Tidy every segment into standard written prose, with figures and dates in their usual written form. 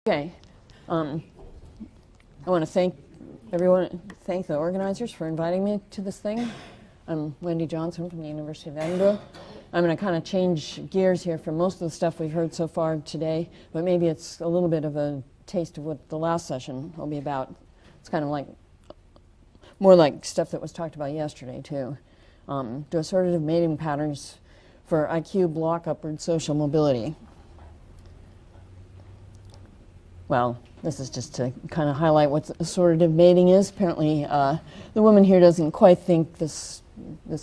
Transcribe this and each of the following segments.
Okay, I want to thank the organizers for inviting me to this thing. I'm Wendy Johnson from the University of Edinburgh. I'm going to kind of change gears here from most of the stuff we've heard so far today, but maybe it's a little bit of a taste of what the last session will be about. It's kind of like, more like stuff that was talked about yesterday too. Do assortative mating patterns for IQ block upward social mobility. Well, this is just to kind of highlight what assortative mating is. Apparently, the woman here doesn't quite think this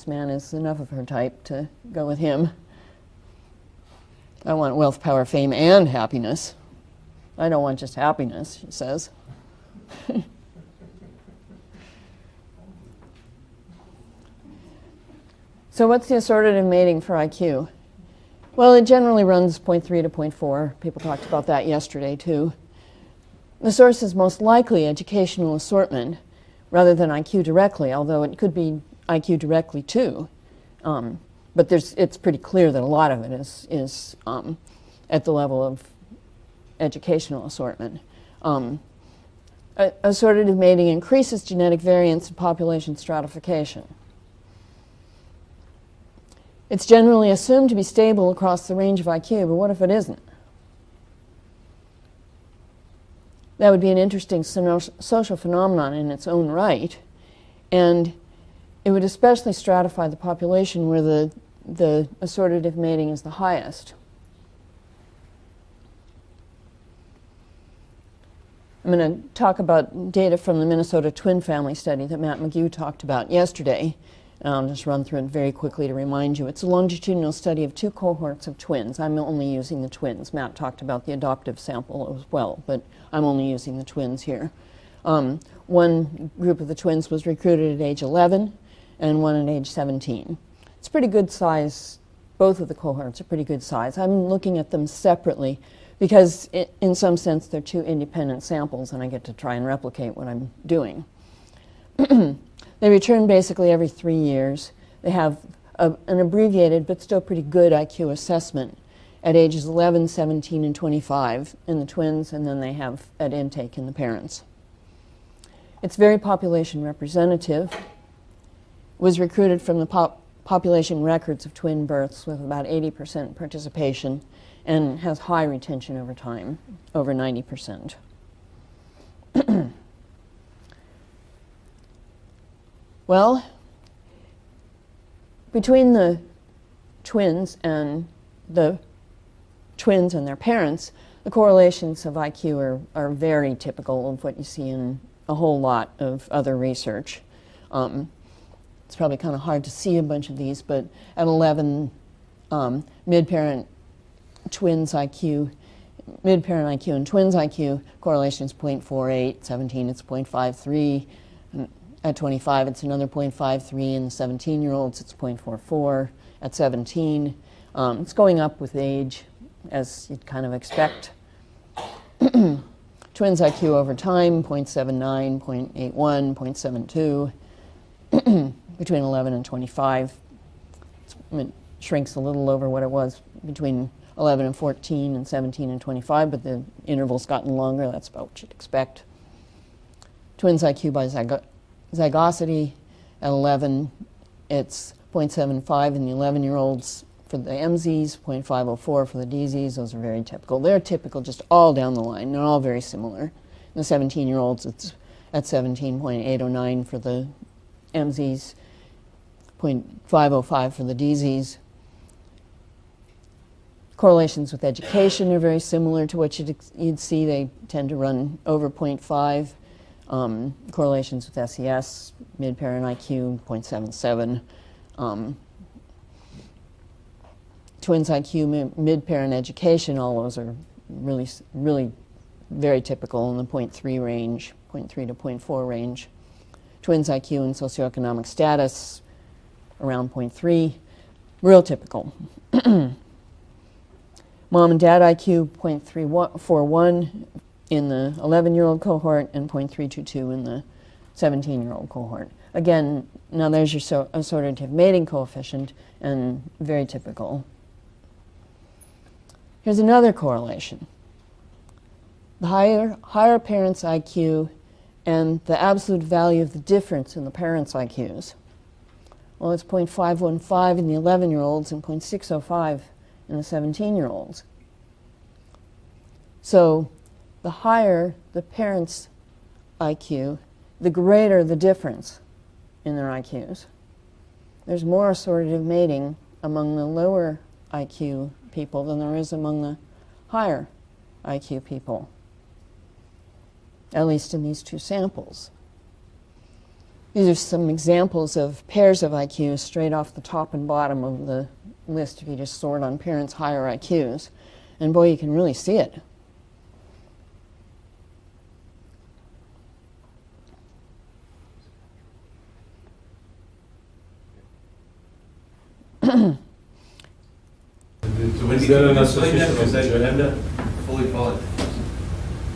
man is enough of her type to go with him. I want wealth, power, fame, and happiness. I don't want just happiness, she says. So what's the assortative mating for IQ? Well, it generally runs 0.3 to 0.4. People talked about that yesterday, too. The source is most likely educational assortment rather than IQ directly, although it could be IQ directly too. But it's pretty clear that a lot of it is at the level of educational assortment. Assortative mating increases genetic variance and population stratification. It's generally assumed to be stable across the range of IQ, but what if it isn't? That would be an interesting social phenomenon in its own right, and it would especially stratify the population where the assortative mating is the highest. I'm going to talk about data from the Minnesota twin family study that Matt McGew talked about yesterday. I'll just run through it very quickly to remind you. It's a longitudinal study of 2 cohorts of twins. I'm only using the twins. Matt talked about the adoptive sample as well, but I'm only using the twins here. One group of the twins was recruited at age 11 and one at age 17. It's pretty good size. Both of the cohorts are pretty good size. I'm looking at them separately because in some sense they're 2 independent samples and I get to try and replicate what I'm doing. They return basically every 3 years. They have an abbreviated but still pretty good IQ assessment at ages 11, 17, and 25 in the twins, and then they have at intake in the parents. It's very population representative. Was recruited from the population records of twin births with about 80% participation and has high retention over time, over 90%. Well, between the twins and their parents, the correlations of IQ are very typical of what you see in a whole lot of other research. It's probably kind of hard to see a bunch of these, but at 11, mid-parent IQ and twins IQ correlation is 0.48, 17 it's 0.53, at 25 it's another 0.53, and the 17-year-olds it's 0.44 at 17. It's going up with age, as you'd kind of expect. Twins IQ over time, 0.79, 0.81, 0.72. Between 11 and 25, it shrinks a little over what it was between 11 and 14 and 17 and 25, but the interval's gotten longer. That's about what you'd expect. Twins IQ by zygosity at 11, it's 0.75 in the 11-year-olds for the MZs, 0.504 for the DZs. Those are very typical. They're typical just all down the line. They're all very similar. In the 17-year-olds, it's at 17.809 for the MZs, 0.505 for the DZs. Correlations with education are very similar to what you'd see. They tend to run over 0.5. Correlations with SES, mid-parent IQ, 0.77. Twins IQ, mid-parent education, all those are really very typical in the 0.3 range, 0.3 to 0.4 range. Twins IQ and socioeconomic status, around 0.3, real typical. Mom and dad IQ, 0.341 in the 11-year-old cohort and 0.322 in the 17-year-old cohort. Again, now there's your assortative mating coefficient, and very typical. Here's another correlation. the higher parents' IQ and the absolute value of the difference in the parents' IQs. Well, it's 0.515 in the 11-year-olds and 0.605 in the 17-year-olds. So the higher the parents' IQ, the greater the difference in their IQs. There's more assortative mating among the lower IQ people than there is among the higher IQ people, at least in these two samples. These are some examples of pairs of IQs straight off the top and bottom of the list if you just sort on parents' higher IQs. And boy, you can really see it. So Wendy, can you explain that because I'm not fully following.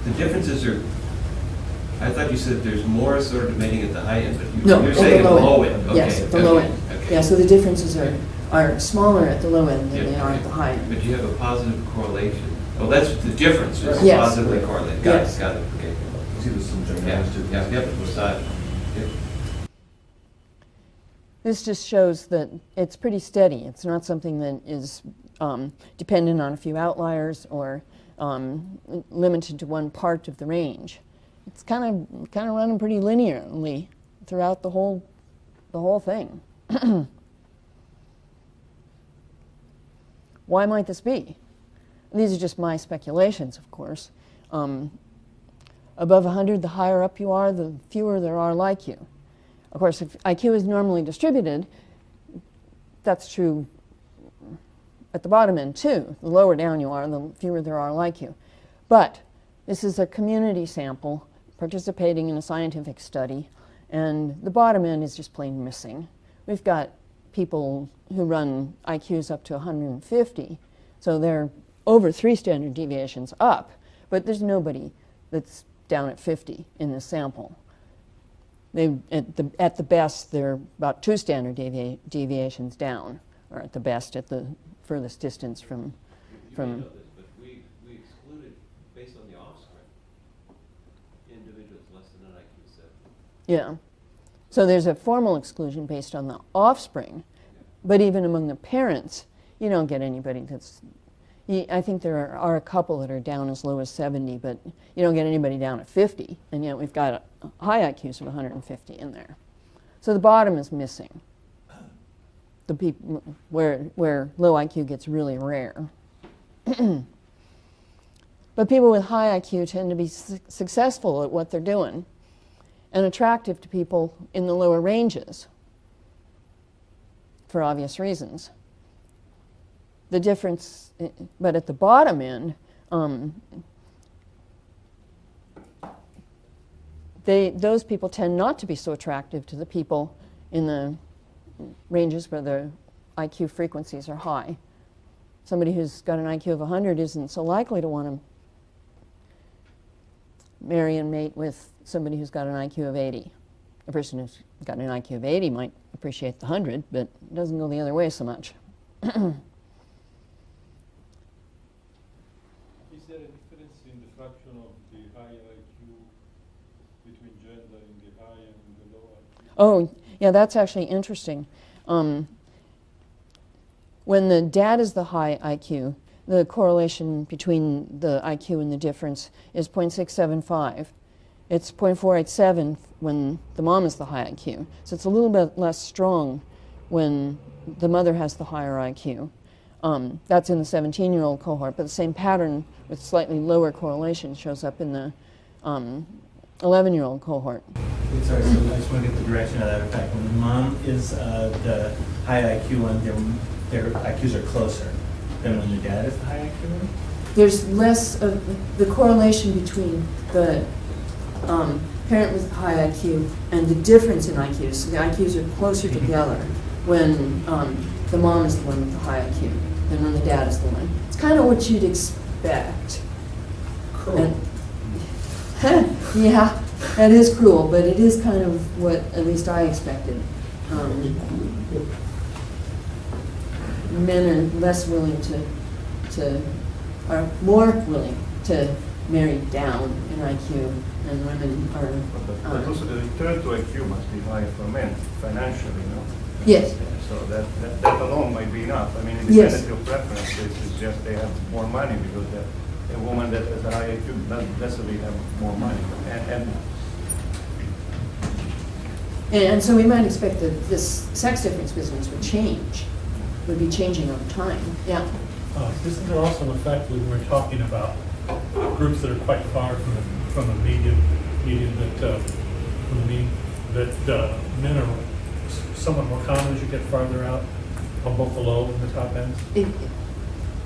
The differences are, I thought you said there's more assortative mating at the high end, but you're saying at the low end. Okay. Yes, at the low end. Okay. Yeah, so the differences are smaller at the low end than they are at the high end. But you have a positive correlation. Well, that's the difference is Yes. positively correlated. Got Yes. it, got it. Okay. See, there's some Yeah, yeah, yep, beside. Yep. This just shows that it's pretty steady. It's not something that is dependent on a few outliers or limited to one part of the range. It's kind of running pretty linearly throughout the whole thing. Why might this be? These are just my speculations, of course. Above 100, the higher up you are, the fewer there are like you. Of course, if IQ is normally distributed, that's true at the bottom end too. The lower down you are, the fewer there are like you. But this is a community sample participating in a scientific study, and the bottom end is just plain missing. We've got people who run IQs up to 150, so they're over 3 standard deviations up, but there's nobody that's down at 50 in this sample. At the best, they're about 2 standard deviations down, or at the best, at the furthest distance from. You may know this, but we excluded, based on the offspring, individuals less than an IQ 7. Yeah. So there's a formal exclusion based on the offspring, but even among the parents, you don't get anybody that's. I think there are a couple that are down as low as 70, but you don't get anybody down at 50, and yet we've got high IQs of 150 in there. So the bottom is missing. The people where low IQ gets really rare. But people with high IQ tend to be successful at what they're doing and attractive to people in the lower ranges for obvious reasons. The difference, but at the bottom end, those people tend not to be so attractive to the people in the ranges where the IQ frequencies are high. Somebody who's got an IQ of 100 isn't so likely to want to marry and mate with somebody who's got an IQ of 80. A person who's got an IQ of 80 might appreciate the 100, but it doesn't go the other way so much. Is there a difference in the fraction of the high IQ between gender in the high and in the low IQ? Oh, yeah, that's actually interesting. When the dad is the high IQ, the correlation between the IQ and the difference is 0.675. It's 0.487 when the mom is the high IQ. So it's a little bit less strong when the mother has the higher IQ. That's in the 17-year-old cohort, but the same pattern with slightly lower correlation shows up in the 11-year-old cohort. Sorry, so I just want to get the direction of that effect. When the mom is the high IQ one, their IQs are closer than when the dad is the high IQ one? There's less of the correlation between the parent with high IQ and the difference in IQs. So the IQs are closer together when the mom is the one with the high IQ than when the dad is the one. It's kind of what you'd expect. Cool. Yeah, that is cruel, but it is kind of what at least I expected. Men are less willing are more willing to married down in IQ, and women are. But also the return to IQ must be higher for men financially, no? Yes. So that alone might be enough. I mean, Yes. independently of preference, it's just they have more money because a woman that has a high IQ doesn't necessarily have more money. And so we might expect that this sex difference business would be changing over time. Yeah. Isn't there also an effect when we're talking about groups that are quite far from the median that from the mean that men are somewhat more common as you get farther out on both the low and the top ends?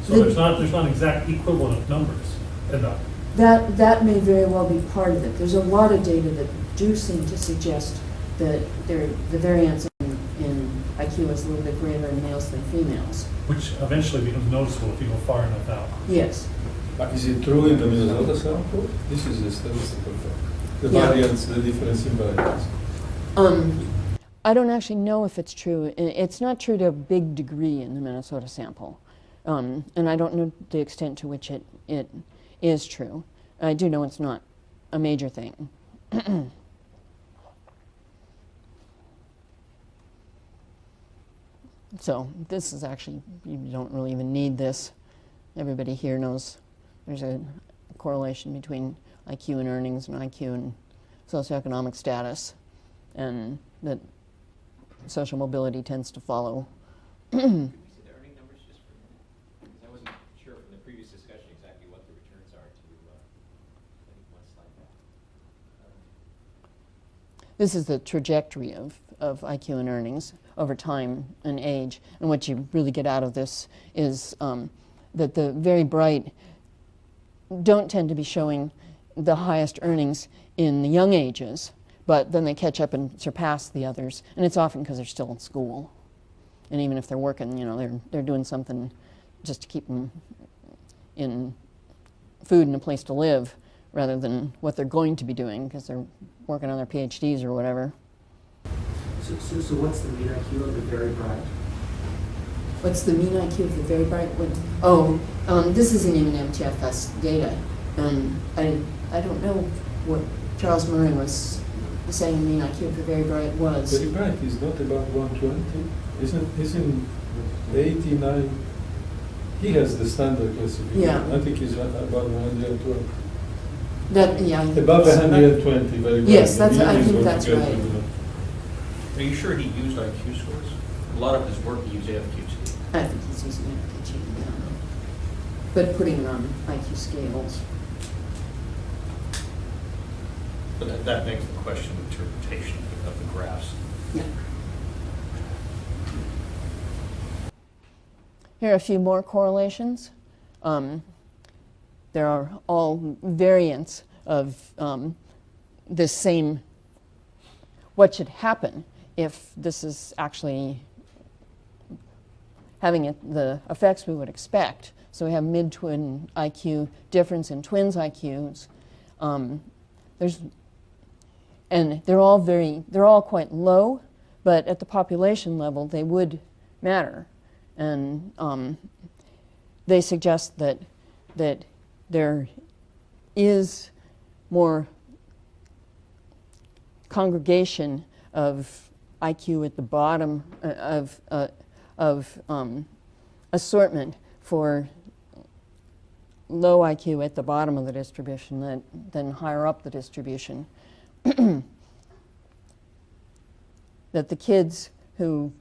So there's not exact equivalent numbers in that. That may very well be part of it. There's a lot of data that do seem to suggest that the variance in IQ is a little bit greater in males than females. Which eventually becomes noticeable if you go far enough out. Yes. But is it true in the Minnesota sample? This is a statistical fact. The variance, the difference in variance. I don't actually know if it's true. It's not true to a big degree in the Minnesota sample. And I don't know the extent to which it is true. I do know it's not a major thing. So this is actually, you don't really even need this. Everybody here knows there's a correlation between IQ and earnings and IQ and socioeconomic status, and that social mobility tends to follow. Can we see the earning numbers just for a minute? Because I wasn't sure from the previous discussion exactly what the returns are to, I think one slide back. This is the trajectory of IQ and earnings over time and age. And what you really get out of this is that the very bright don't tend to be showing the highest earnings in the young ages, but then they catch up and surpass the others. And it's often because they're still in school. And even if they're working, you know, they're doing something just to keep them in food and a place to live, rather than what they're going to be doing because they're working on their PhDs or whatever. So what's the mean IQ of the very bright? What's the mean IQ of the very bright one? This isn't even MTFS data. I don't know what Charles Murray was saying mean IQ of the very bright was. Very bright is not about 120. Isn't 89? He has the standard classification. Yeah. I think he's about 120. That, yeah. Above 120, very bright. Yes, The I median is think what that's you get right. to the- Are you sure he used IQ scores? A lot of his work he used AFQC. I think he's using FKG, yeah. But putting it on IQ scales. But that begs the question of interpretation of the graphs. Yeah. Here are a few more correlations. There are all variants of this same, what should happen if this is actually having the effects we would expect. So we have mid-twin IQ, difference in twins IQs. And they're all quite low, but at the population level they would matter. And they suggest that there is more congregation of IQ at the bottom of assortment for low IQ at the bottom of the distribution than higher up the distribution. That the kids who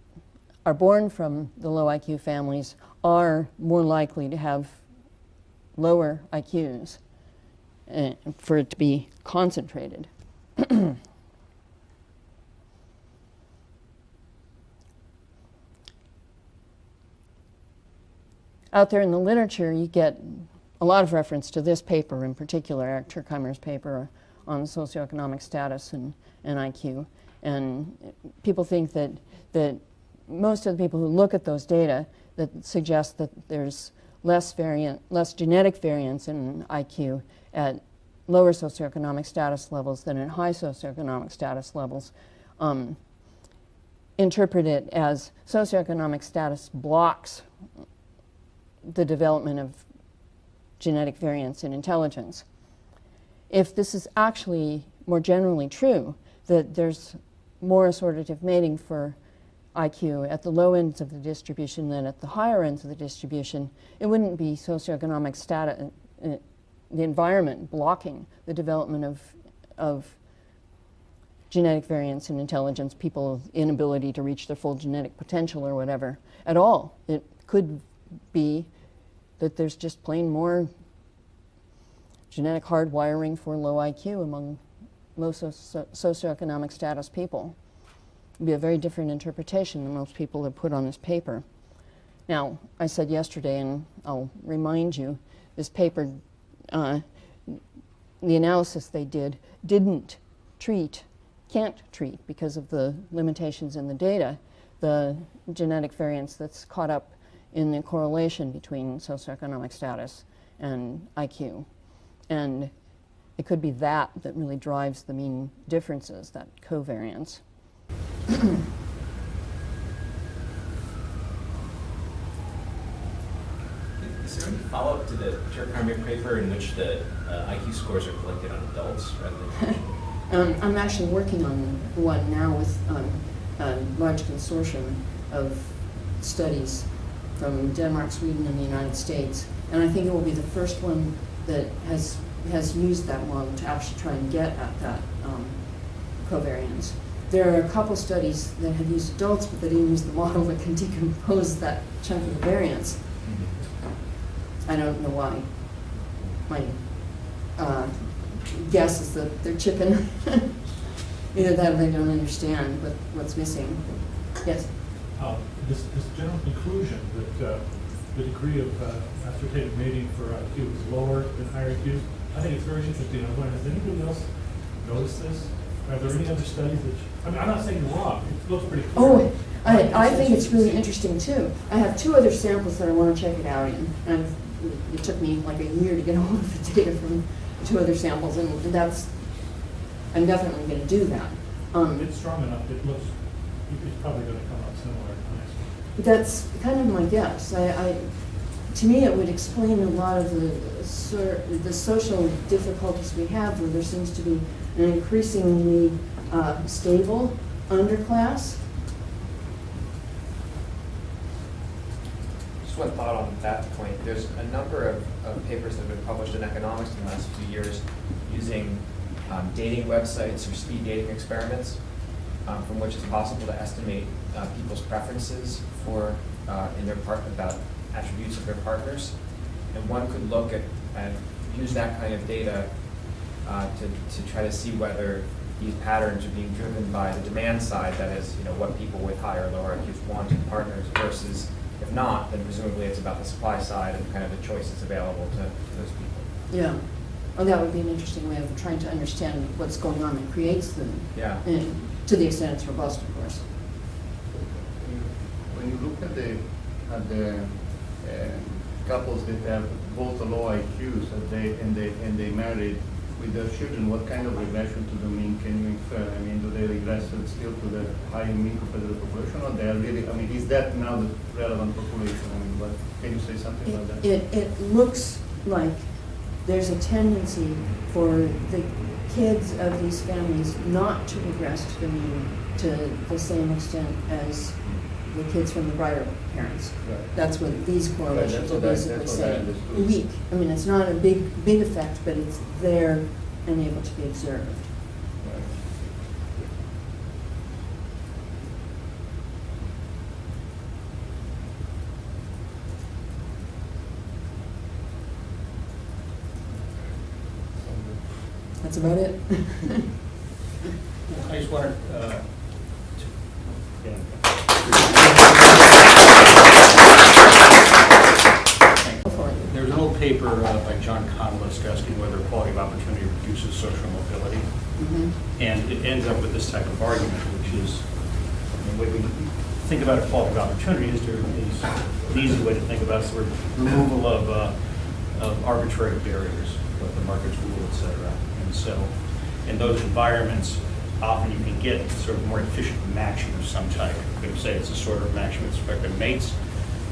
are born from the low IQ families are more likely to have lower IQs for it to be concentrated. Out there in the literature, you get a lot of reference to this paper in particular, Eric Turkheimer's paper on socioeconomic status and IQ. And people think that most of the people who look at those data that suggest that there's less genetic variance in IQ at lower socioeconomic status levels than at high socioeconomic status levels, interpret it as socioeconomic status blocks the development of genetic variance in intelligence. if this is actually more generally true, that there's more assortative mating for IQ at the low ends of the distribution than at the higher ends of the distribution, it wouldn't be socioeconomic status, the environment blocking the development of genetic variance in intelligence, people's inability to reach their full genetic potential or whatever at all. It could be that there's just plain more genetic hardwiring for low IQ among low socioeconomic status people. It would be a very different interpretation than most people have put on this paper. Now, I said yesterday, and I'll remind you, this paper, the analysis they did didn't can't treat, because of the limitations in the data, the genetic variance that's caught up in the correlation between socioeconomic status and IQ. And it could be that really drives the mean differences, that covariance. Is there any follow-up to the primary paper in which the IQ scores are collected on adults rather than children? I'm actually working on one now with a large consortium of studies from Denmark, Sweden, and the United States. And I think it will be the first one that has used that model to actually try and get at that covariance. There are a couple studies that have used adults, but they didn't use the model that can decompose that chunk of the variance. I don't know why. My guess is that they're chipping. Either that or they don't understand what's missing. Yes? This general conclusion that the degree of assortative mating for IQ is lower than higher IQs, I think it's very interesting. I wonder, has anybody else noticed this? Are there any other studies that, I'm not saying you're wrong, it looks pretty clear. Oh, I think it's really interesting too. I have 2 other samples that I want to check it out in. And it took me like a year to get all of the data from 2 other samples, and I'm definitely going to do that. It's strong enough, it looks, it's probably going to come out similar to the next one. That's kind of my guess. To me, it would explain a lot of the social difficulties we have, where there seems to be an increasingly stable underclass. Just one thought on that point. There's a number of papers that have been published in economics in the last few years using dating websites or speed dating experiments, from which it's possible to estimate people's preferences for in their about attributes of their partners. And one could look at and use that kind of data to try to see whether these patterns are being driven by the demand side, that is, what people with higher or lower IQs want in partners, versus if not, then presumably it's about the supply side and kind of the choices available to those people. Yeah. Well, that would be an interesting way of trying to understand what's going on that creates them. Yeah. And to the extent it's robust, of course. When you look at the couples that have both low IQs and they married with their children, what kind of regression to the mean can you infer? I mean, do they regress still to the high mean compared to the population, or they are really? I mean, is that now the relevant population? I mean, what can you say something about that? It looks like there's a tendency for the kids of these families not to regress to the mean to the same extent as the kids from the brighter parents. Right. That's what these correlations are basically saying. Weak. Weak. I mean, it's not a big effect, but it's there and able to be observed. Right. That's about it. I just wanted there's an old paper by John Conlist asking whether equality of opportunity reduces social mobility. Mm-hmm. And it ends up with this type of argument, which is, the way we think about equality of opportunity is an easy way to think about sort of removal of arbitrary barriers, what the markets rule, et cetera. And so in those environments, often you can get sort of more efficient matching of some type. You can say it's a sort of matching with respect to mates.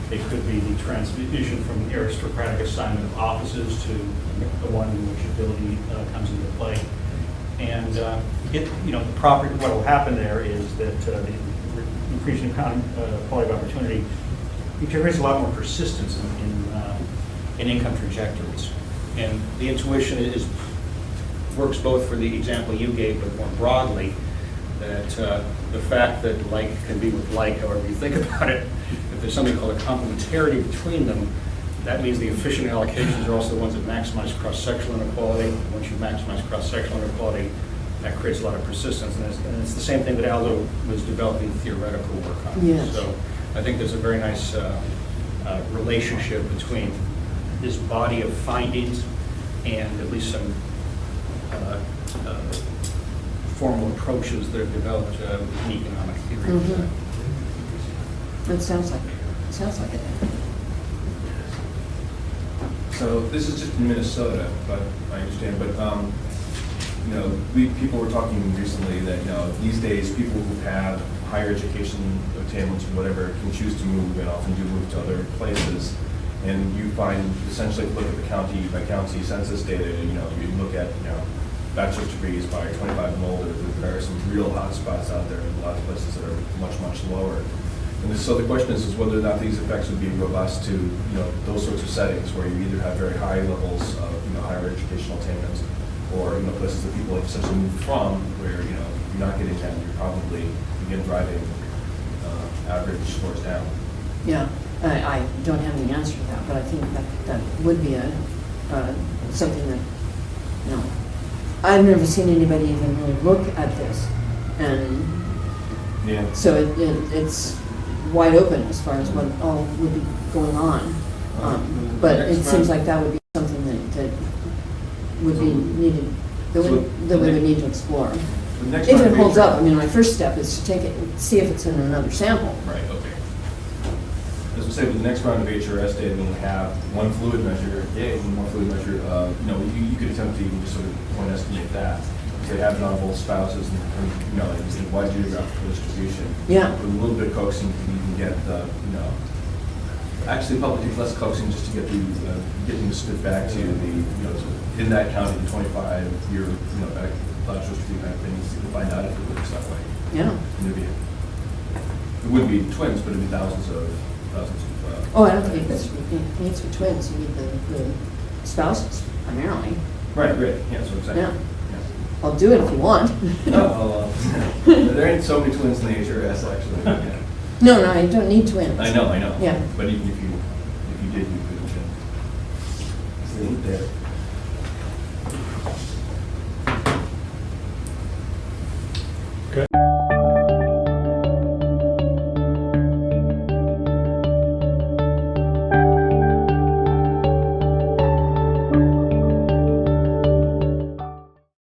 It could be the transition from the aristocratic assignment of offices to the one in which ability comes into play. And the property, what will happen there is that the increasing quality of opportunity, it generates a lot more persistence in income trajectories. And the intuition works both for the example you gave, but more broadly, that the fact that like can be with like, however you think about it, if there's something called a complementarity between them, that means the efficient allocations are also the ones that maximize cross-sectional inequality. And once you maximize cross-sectional inequality, that creates a lot of persistence. And it's the same thing that Aldo was developing theoretical work on. Yes. So I think there's a very nice relationship between this body of findings and at least some formal approaches that have developed in economic theory. Mm-hmm. It sounds like it. So this is just in Minnesota, but I understand. But people were talking recently that these days people who have higher education attainments or whatever can choose to move and often do move to other places. And you find essentially look at the county by county census data. You look at bachelor's degrees by 25 and older. There are some real hot spots out there, and a lot of places that are much lower. And so the question is whether or not these effects would be robust to those sorts of settings where you either have very high levels of higher educational attainment, or places that people have essentially moved from, where you're not getting them. You're probably again driving average scores down. Yeah, I don't have any answer to that, but I think that would be something that I've never seen anybody even really look at this, and Yeah. so it's wide open as far as what all would be going on. But it seems like that would be something that would be needed, that we would need to explore. The next If round it of holds research- up, my first step is to take it, see if it's in another sample. Right, okay. As we say, with the next round of HRS data, we'll have one fluid measure, one more fluid measure. You could attempt to even just sort of point estimate that. So they have it on both spouses and it's a wide geographical distribution. Yeah. With a little bit of coaxing, you can get actually probably takes less coaxing just to get getting the spit back to the in that county, the 25-year back bachelor's degree kind of things. You can find out if it works that way. Yeah. And it wouldn't be twins, but it'd be thousands of. Oh, I don't think it needs for twins. You need the spouses primarily. Right. Yeah, that's what I'm saying. Yeah. I'll do it if you want. No, there ain't so many twins in the HRS actually. Yeah. No, I don't need twins. I know. Yeah. But even if you did, you could. So ain't there. Okay.